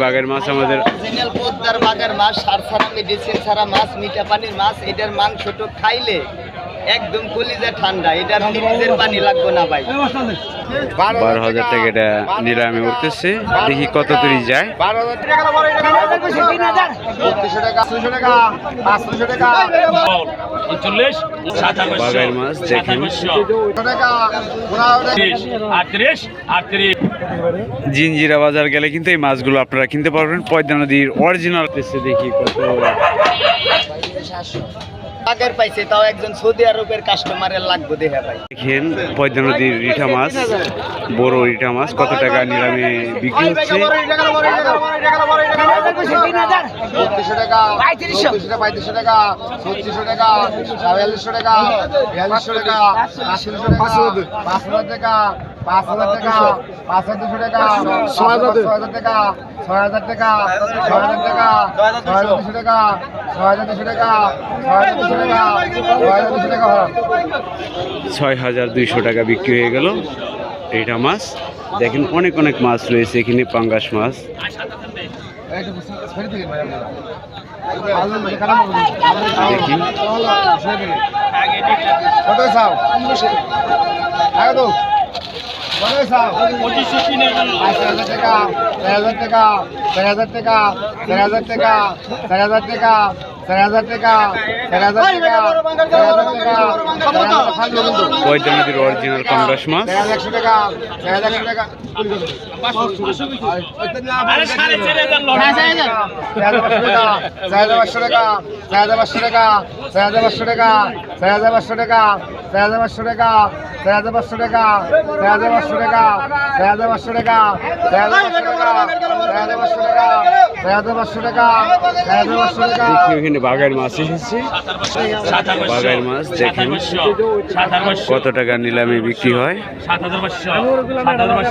বাগের মাছ আমাদের পদ্মার বাগের মাছ, সার ছাড়া মেডিসিন ছাড়া মাছ, মিঠা পানির মাছ। এটার মাংসটা খাইলে একদম কলিজা ঠান্ডা, এটার ফ্রিজের পানি লাগবে না ভাই। 12,000 টাকা এটা নিলামে উঠতেছে, দেখি কত তৈরি যায়। বাগের মাছ দেখেন জিঞ্জিরা বাজার গেলে কিন্তু এই মাছগুলো আপনারা কিনতে পারবেন। পদ্মা নদীর অরিজিনাল পেছে, দেখি কত বাগের পাইছে, তাও একজন সৌদি আরবের কাস্টমারের লাগবে দেখা ভাই। দেখেন পদ্মা নদীর রিঠা মাছ, বড় রিঠা মাছ কত টাকা নিলামে বিক্রি হচ্ছে। 5,000 টাকা, 5,200 টাকা, 6,000 টাকা, 6,000 টাকা, 6,000 টাকা, 6,200 টাকা, 6,200 টাকা, 6,200 টাকা, 6,200 টাকা, 6,200 টাকা বিক্রি হয়ে গেল রিঠা মাছ। দেখেন অনেক অনেক মাছ রয়েছে এখানে, পাঙ্গাস মাছ। দেখি পদ্মা নদীর অরিজিনাল পাঙ্গাস মাছ। 1,100 টাকা, 1,100 টাকা, 5,500 টাকা, 5,500 টাকা, 5,500 টাকা, 5,500 টাকা, 5,500 টাকা, 5,500 টাকা, 5,500 টাকা, 5,500 টাকা, 5,500 টাকা, 5,500 টাকা, 5,500 টাকা। দেখি ওখানে বাগের মাছ এসেছে, বাগের মাছ দেখেন কত টাকা নিলামে বিক্রি হয়। 7,500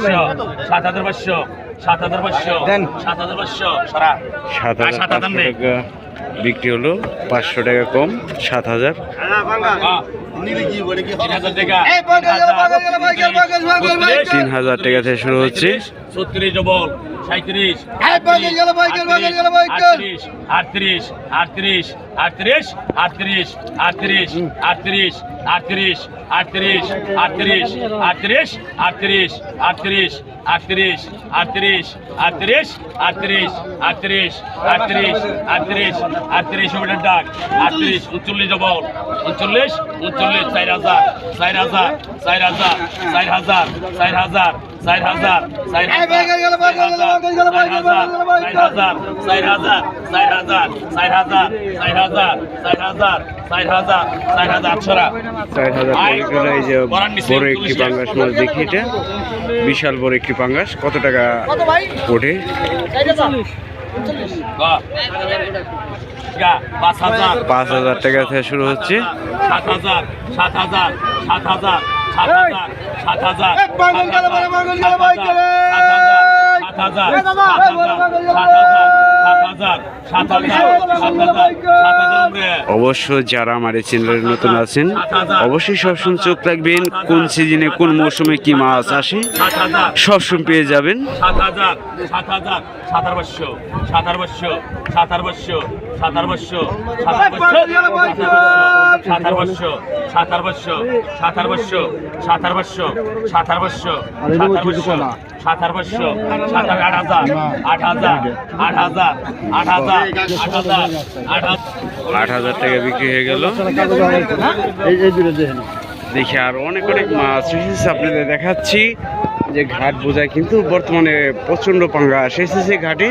টাকা বিক্রি হলো, 500 টাকা কম, 7,000। 3,000 টাকা থেকে শুরু হচ্ছে। 36 ডবল 37 38 38 38 38 38 38 38 38 38 38 38 38 38 38 38 38 38 38 38 38 ওটার ডাক 38 39 ডবল 39 39 4,000 4,000 4,000 4,000 4,000 4,000 বড় একটি পাঙ্গাস মাছ দেখি, এটা বিশাল বড় একটি পাঙ্গাস। কত টাকা ওঠে? 5,000 টাকা থেকে শুরু হচ্ছে। 7,000 7,000 7,000 7,000 7,000 অবশ্য যারা আমার এই চ্যানেলের নতুন আছেন অবশ্যই সবসময় চোখ রাখবেন, কোন সিজনে কোন মৌসুমে কি মাছ আসে সবসময় পেয়ে যাবেন। 7,000 7,000 17,500 17,500 17,500 17,500 17,500 17,500 17,500 17,500 17,500 17,500 8,000 8,000 টাকা বিক্রি হয়ে গেল। দেখি আর অনেক অনেক মাছ এসেছে, আপনাদের দেখাচ্ছি যে ঘাট বোঝায় কিন্তু বর্তমানে প্রচন্ড পাঙ্গাস এসেছে ঘাটে।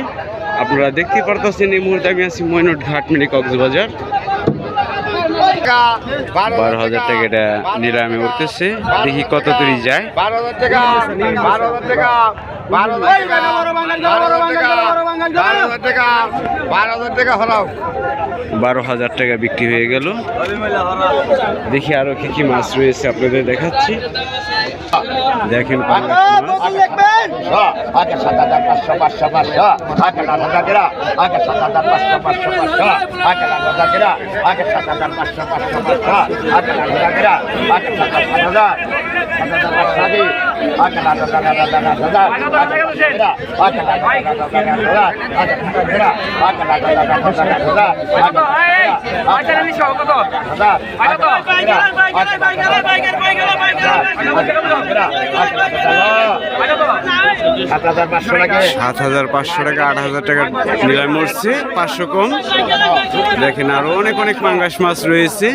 আপনারা দেখতে পারতেছেন এই মুহূর্তে আমি আছি ময়নট ঘাট মিনি কক্সবাজার। 12,000 টাকা এটা নিলামে উঠতেছে, দেখি কত তৈরি যায়। 12,000 টাকা, 12,000 টাকা, 12,000 টাকা, 12,000 টাকা হলাও। 12,000 টাকা বিক্রি হয়ে গেল। দেখি আরো কি কি মাছ রয়েছে আপনাদের দেখাচ্ছি। দেখেন 7,500 টাকা, 8,000 টাকা নিলাম মরছে, 500 কম। দেখেন আরো অনেক অনেক পাঙ্গাস মাছ রয়েছে।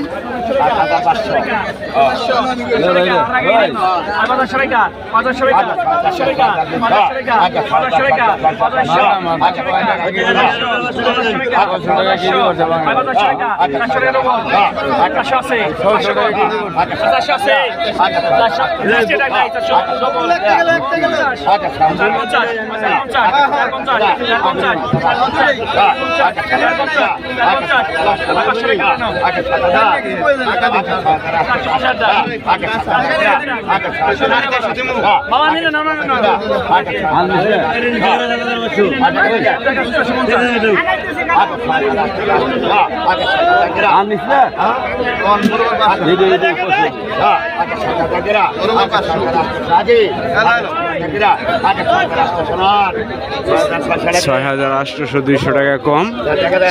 $6,800 টাকা কম,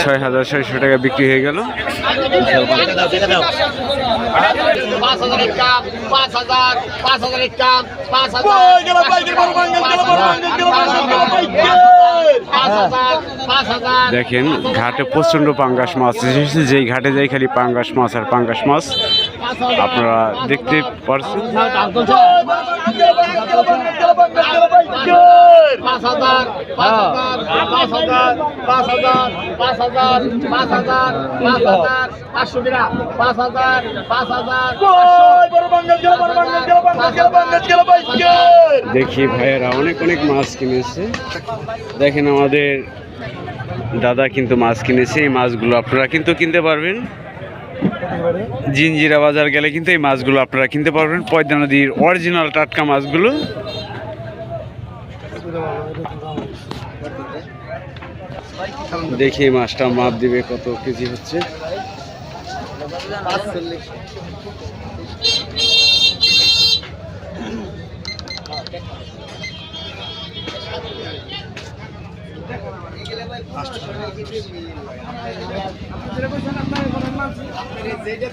6,600 টাকা বিক্রি হয়ে গেল। 5,000 দেখেন ঘাটে প্রচন্ড পাঙ্গাস মাছ এসেছে। যেই ঘাটে যাই খালি পাঙ্গাস মাছ আর পাঙ্গাস মাছ আপনারা দেখতে পারছেন। 5,000 দেখি ভাইয়েরা অনেক অনেক মাছ কিনেছে। দেখেন আমাদের দাদা কিন্তু মাছ কিনেছে। এই মাছগুলো আপনারা কিন্তু কিনতে পারবেন। জিঞ্জিরা বাজার গেলে কিন্তু এই মাছগুলো আপনারা কিনতে পারবেন। পদ্মা নদীর অরিজিনাল টাটকা মাছগুলো। দেখি মাছটা মাপ দিবে কত কেজি হচ্ছে।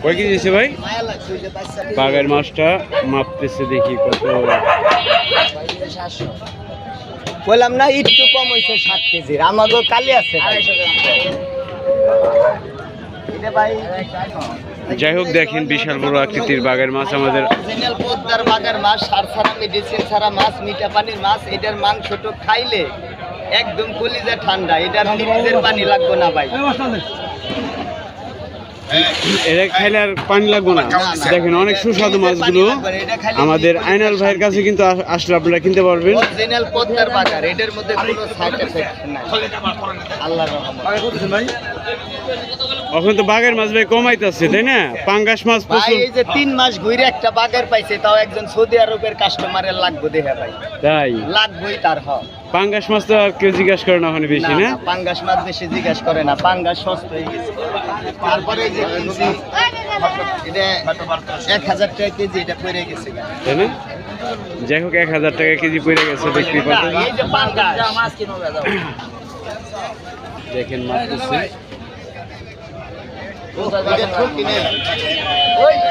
কয় কেজি দিয়েছে ভাই? বাগের মাছটা মাপতেছে, দেখি কত। বললাম না একটু কম হয়েছে 7 কেজির। আমাদের কালি আছে। যাই হোক দেখেন বিশাল বড় আকৃতির বাগের মাছ আমাদের। পদ্মার বাগের মাছ, সার ছাড়া মেডিসিন ছাড়া মাছ, মিঠা পানির মাছ। এটার মাংসটা খাইলে একদম কলিজা ঠান্ডা। এটার ফ্রিজের পানি লাগবে না ভাই। এটা খাইলে আর পানি লাগবে না। দেখেন অনেক সুস্বাদু মাছগুলো আমাদের আইনাল ভাইয়ের কাছে কিন্তু আসলে আপনারা কিনতে পারবেন। অরিজিনাল পদ্মার বাজার, এটার মধ্যে কোনো সাইড এফেক্ট নাই। আল্লাহর রহমত। এখন তো বাগের মাছ ভাই কমাইতেছে, তাই না? পাঙ্গাস মাছ ভাই এই যে 3 মাস ঘুরে একটা বাগের পাইছে, তাও একজন সৌদি আরবের কাস্টমারের লাগবে দেখে ভাই। তাই লাগবেই তার। পাঙ্গাস মাছ তো আর কেউ জিজ্ঞাসা করে না ওখানে বেশি, না? পাঙ্গাস মাছ বেশি জিজ্ঞাসা করে না। পাঙ্গাস সস্তা হয়ে গেছে। তারপরে এই যে কিনছি এটা 1,000 টাকা কেজি, এটা পড়ে গেছে, তাই না? যাই হোক 1,000 টাকা কেজি পড়ে গেছে। দেখতে পাচ্ছেন এই যে পাঙ্গাস মাছ কিনবে দাও। দেখেন মাছ দিচ্ছে।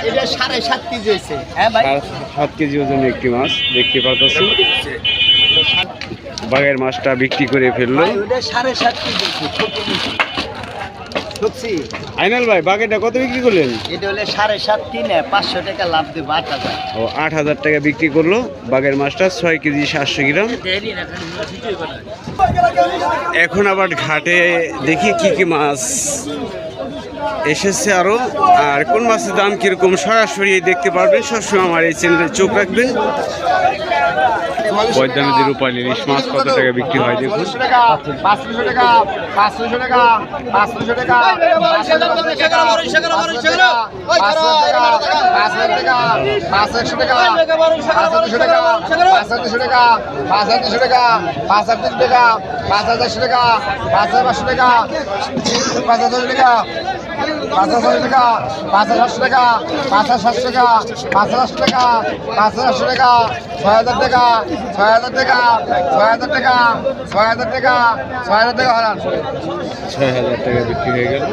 এটা 7.5 কেজি হয়েছে। হ্যাঁ ভাই 7 কেজি ওজনের একটি মাছ দেখতে পাচ্ছেন। বাগের মাছটা বিক্রি করে ফেললো। ওটা 7.5 কেজি ঢুকছি। আইনাল ভাই বাগেরটা কত বিক্রি করলেন? এটা হলে 7.5 কিনে 500 টাকা লাভ দেবো। 8,000। ও 8,000 টাকা বিক্রি করলো বাগের মাছটা। 6 কেজি 700 গ্রাম। এখন আবার ঘাটে দেখি কি কি মাছ এসেছে আরো, আর কোন মাছের দাম কিরকম সরাসরি দেখতে পারবেন। সবসময় আমার এই চ্যানেলে চোখ রাখবেন। পদ্মা নদীর রূপালী ইলিশ মাছ কত টাকা বিক্রি হয় দেখুন। 500 টাকা 500 টাকা 500 টাকা 500 টাকা 500 টাকা 500 টাকা 500 টাকা 500 টাকা 500 টাকা 500 টাকা 500 টাকা 500 টাকা 5,000 টাকা 5,500 টাকা 5,000 টাকা 5,000 টাকা 5,700 টাকা 5,700 টাকা 5,700 টাকা 5,700 টাকা 6,000 টাকা 6,000 টাকা 6,000 টাকা 6,000 টাকা 6,000 টাকা হারান 6,000 টাকা বিক্রি হয়ে গেল।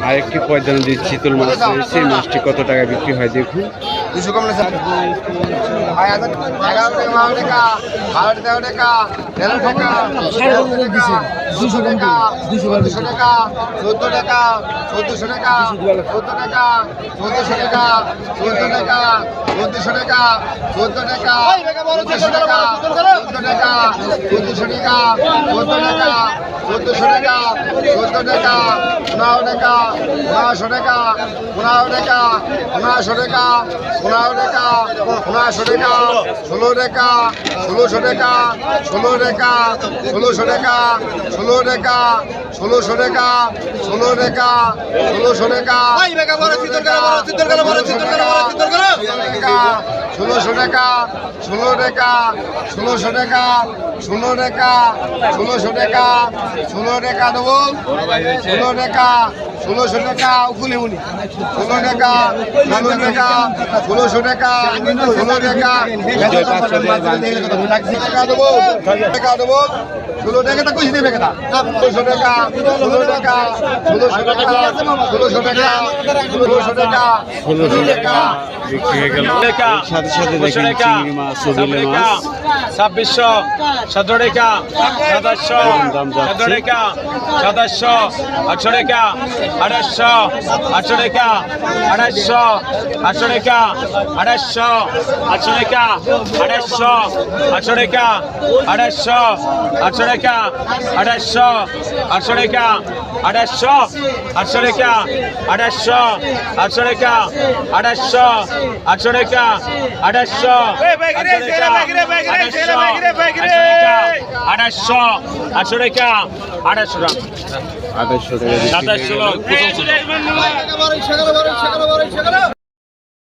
আরেকটি পয়দান দিয়ে চিতল মাছ রয়েছে, এই মাছটি কত টাকা বিক্রি হয় দেখুন। 200 কম না স্যার 11 টাকা 12 টাকা 13 টাকা 13 টাকা 200 টাকা 200 টাকা 14 টাকা 1400 টাকা 14 টাকা 1400 টাকা 14 টাকা 1400 টাকা 14 টাকা 1400 টাকা 14 টাকা 1400 টাকা 14 টাকা 1400 টাকা 14 টাকা 15 টাকা 1500 টাকা 15 টাকা 1500 টাকা 15 টাকা 1500 টাকা 16 টাকা 1600 টাকা 16 টাকা 1600 টাকা 16 টাকা 1600 টাকা 16 টাকা 1600 টাকা 1600 টাকা 1600 টাকা 16 টাকা 1600 টাকা 16 টাকা 1600 টাকা 16 টাকা দেবো 16 টাকা 1600 টাকা উকুলি উনি 16 টাকা 16 টাকা 1600 টাকা 16 টাকা টাকা দেবো টাকা দেবো 16 টাকা তা কইছি দেবে কথা 1600 টাকা 16 টাকা 1600 টাকা 1600 টাকা 1600 টাকা 1600 টাকা বিক্রি হয়ে গেল। সাথে সাথে দেখেন চিংড়ি মাছ, সজলে মাছ 2600 17 টাকা 2700 দাম যাচ্ছে। 17 টাকা 2700 800 টাকা 2800 800 টাকা 2800 800 টাকা 2800 800 টাকা 2800 800 টাকা 2800 800 টাকা 2800 800 টাকা 2800 800 টাকা 2800 800 টাকা 2800 800 টাকা 2800 2800 800 টাকা 2800 টাকা 2800 টাকা বিক্রি হয়ে গেল। 2700 লোক